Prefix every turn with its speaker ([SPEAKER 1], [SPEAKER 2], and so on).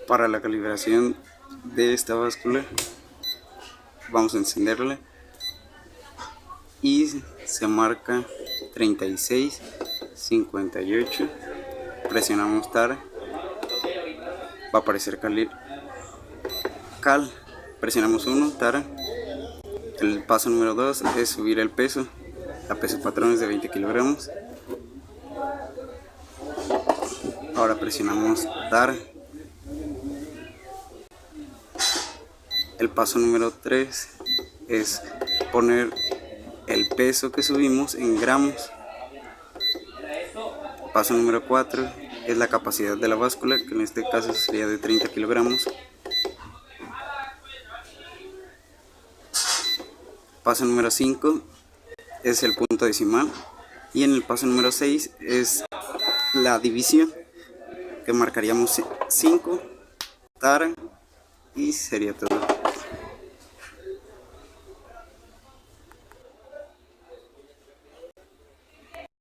[SPEAKER 1] Para la calibración de esta báscula vamos a encenderla y se marca 36, 58, presionamos TAR, va a aparecer cal, presionamos 1, TAR. El paso número 2 es subir el peso a peso patrón es de 20 kilogramos. Ahora presionamos TAR. El paso número 3 es poner el peso que subimos en gramos. Paso número 4 es la capacidad de la báscula, que en este caso sería de 30 kilogramos. Paso número 5 es el punto decimal. Y en el paso número 6 es la división, que marcaríamos 5, TAR, y sería todo.